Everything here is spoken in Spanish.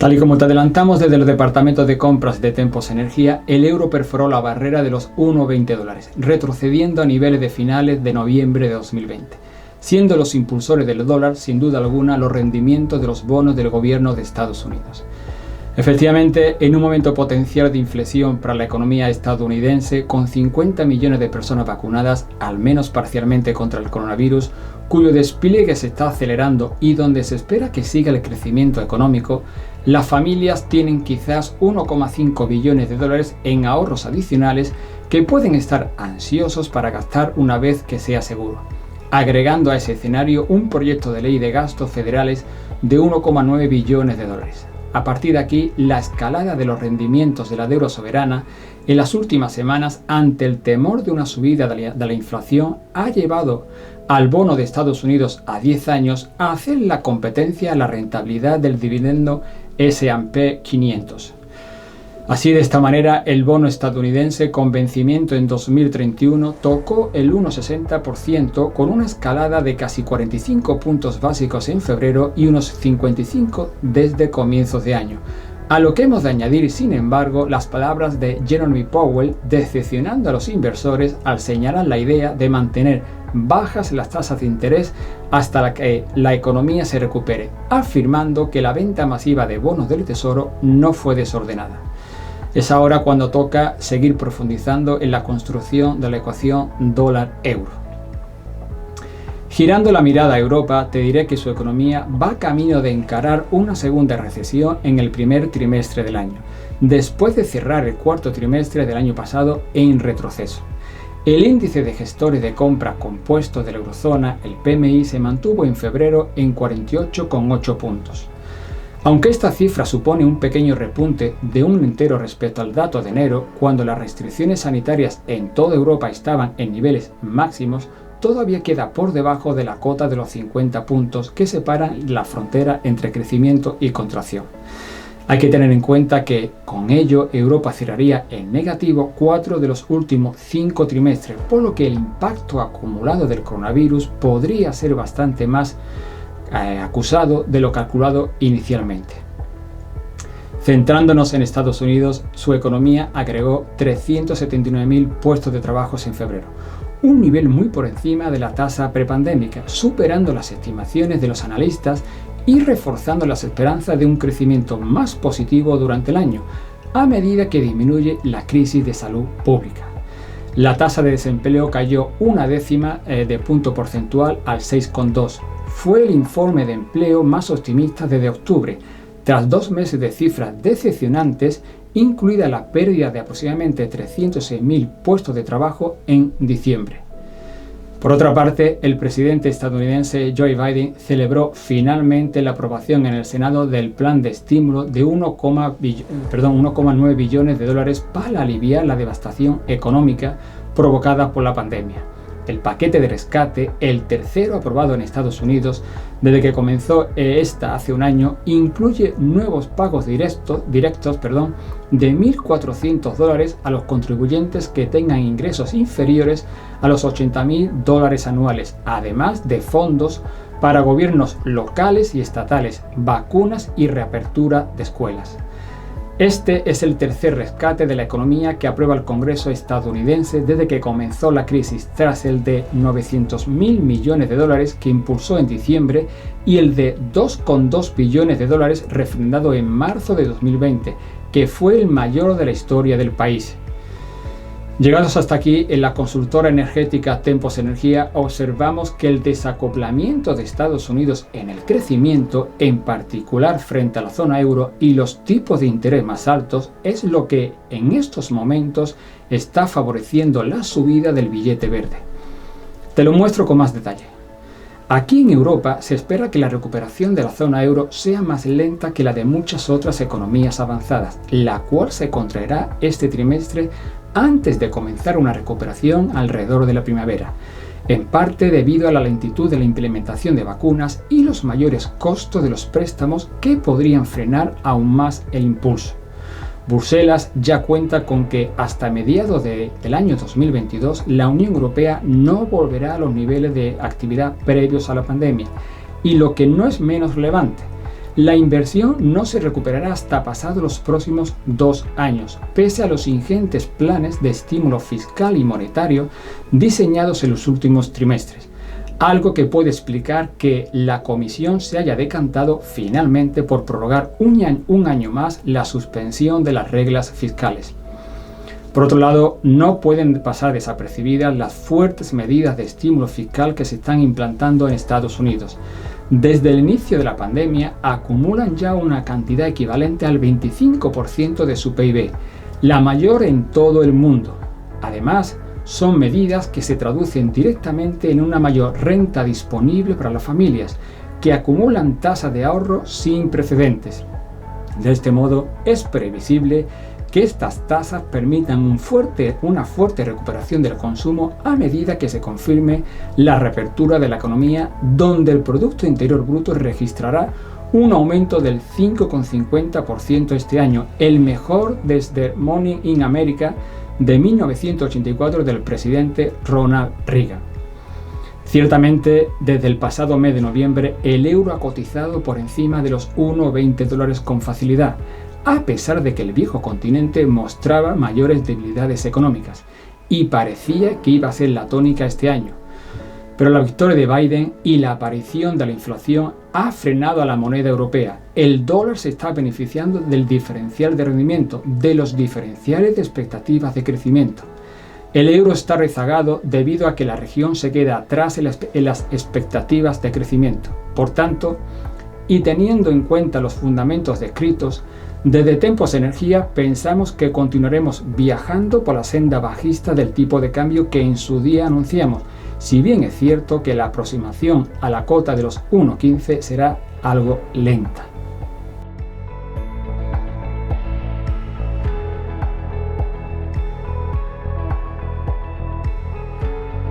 Tal y como te adelantamos desde los departamentos de compras de Tempos Energía, el euro perforó la barrera de los 1,20 dólares, retrocediendo a niveles de finales de noviembre de 2020, siendo los impulsores del dólar, sin duda alguna, los rendimientos de los bonos del gobierno de Estados Unidos. Efectivamente, en un momento potencial de inflexión para la economía estadounidense, con 50 millones de personas vacunadas, al menos parcialmente contra el coronavirus, cuyo despliegue se está acelerando y donde se espera que siga el crecimiento económico, las familias tienen quizás 1,5 billones de dólares en ahorros adicionales que pueden estar ansiosos para gastar una vez que sea seguro, agregando a ese escenario un proyecto de ley de gastos federales de 1,9 billones de dólares. A partir de aquí, la escalada de los rendimientos de la deuda soberana en las últimas semanas, ante el temor de una subida de la inflación, ha llevado al bono de Estados Unidos a 10 años a hacer la competencia a la rentabilidad del dividendo S&P 500. Así, de esta manera, el bono estadounidense con vencimiento en 2031 tocó el 1,60% con una escalada de casi 45 puntos básicos en febrero y unos 55 desde comienzos de año. A lo que hemos de añadir, sin embargo, las palabras de Jerome Powell decepcionando a los inversores al señalar la idea de mantener bajas las tasas de interés hasta que la economía se recupere, afirmando que la venta masiva de bonos del Tesoro no fue desordenada. Es ahora cuando toca seguir profundizando en la construcción de la ecuación dólar-euro. Girando la mirada a Europa, te diré que su economía va camino de encarar una segunda recesión en el primer trimestre del año, después de cerrar el cuarto trimestre del año pasado en retroceso. El índice de gestores de compra compuesto de la eurozona, el PMI, se mantuvo en febrero en 48,8 puntos. Aunque esta cifra supone un pequeño repunte de un entero respecto al dato de enero, cuando las restricciones sanitarias en toda Europa estaban en niveles máximos, todavía queda por debajo de la cota de los 50 puntos que separan la frontera entre crecimiento y contracción. Hay que tener en cuenta que, con ello, Europa cerraría en negativo 4 de los últimos 5 trimestres, por lo que el impacto acumulado del coronavirus podría ser bastante más acusado de lo calculado inicialmente. Centrándonos en Estados Unidos, su economía agregó 379.000 puestos de trabajo en febrero, un nivel muy por encima de la tasa prepandémica, superando las estimaciones de los analistas y reforzando las esperanzas de un crecimiento más positivo durante el año, a medida que disminuye la crisis de salud pública. La tasa de desempleo cayó 0,1 de punto porcentual al 6,2%. Fue el informe de empleo más optimista desde octubre, tras 2 meses de cifras decepcionantes, incluida la pérdida de aproximadamente 306.000 puestos de trabajo en diciembre. Por otra parte, el presidente estadounidense Joe Biden celebró finalmente la aprobación en el Senado del plan de estímulo de 1,9 billones de dólares para aliviar la devastación económica provocada por la pandemia. El paquete de rescate, el tercero aprobado en Estados Unidos desde que comenzó hace un año, incluye nuevos pagos directos de $1.400 a los contribuyentes que tengan ingresos inferiores a los $80.000 anuales, además de fondos para gobiernos locales y estatales, vacunas y reapertura de escuelas. Este es el tercer rescate de la economía que aprueba el Congreso estadounidense desde que comenzó la crisis, tras el de $900.000 millones que impulsó en diciembre y el de $2,2 billones refrendado en marzo de 2020, que fue el mayor de la historia del país. Llegados hasta aquí, en la consultora energética Tempos Energía observamos que el desacoplamiento de Estados Unidos en el crecimiento, en particular frente a la zona euro y los tipos de interés más altos, es lo que en estos momentos está favoreciendo la subida del billete verde. Te lo muestro con más detalle. Aquí en Europa se espera que la recuperación de la zona euro sea más lenta que la de muchas otras economías avanzadas, la cual se contraerá este trimestre antes de comenzar una recuperación alrededor de la primavera, en parte debido a la lentitud de la implementación de vacunas y los mayores costos de los préstamos que podrían frenar aún más el impulso. Bruselas ya cuenta con que hasta mediados del año 2022 la Unión Europea no volverá a los niveles de actividad previos a la pandemia, y lo que no es menos relevante, La inversión no se recuperará hasta pasados los próximos 2 años, pese a los ingentes planes de estímulo fiscal y monetario diseñados en los últimos trimestres, algo que puede explicar que la Comisión se haya decantado finalmente por prorrogar un año más la suspensión de las reglas fiscales. Por otro lado, no pueden pasar desapercibidas las fuertes medidas de estímulo fiscal que se están implantando en Estados Unidos. Desde el inicio de la pandemia acumulan ya una cantidad equivalente al 25% de su PIB, la mayor en todo el mundo. Además, son medidas que se traducen directamente en una mayor renta disponible para las familias, que acumulan tasas de ahorro sin precedentes. De este modo, es previsible que estas tasas permitan una fuerte recuperación del consumo a medida que se confirme la reapertura de la economía, donde el Producto Interior Bruto registrará un aumento del 5,50% este año, el mejor desde Money in America de 1984 del presidente Ronald Reagan. Ciertamente, desde el pasado mes de noviembre, el euro ha cotizado por encima de los $1,20 con facilidad, a pesar de que el viejo continente mostraba mayores debilidades económicas y parecía que iba a ser la tónica este año. Pero la victoria de Biden y la aparición de la inflación ha frenado a la moneda europea. El dólar se está beneficiando del diferencial de rendimiento, de los diferenciales de expectativas de crecimiento. El euro está rezagado debido a que la región se queda atrás en las expectativas de crecimiento. Por tanto, y teniendo en cuenta los fundamentos descritos, desde Tempos Energía pensamos que continuaremos viajando por la senda bajista del tipo de cambio que en su día anunciamos, si bien es cierto que la aproximación a la cota de los 1,15 será algo lenta.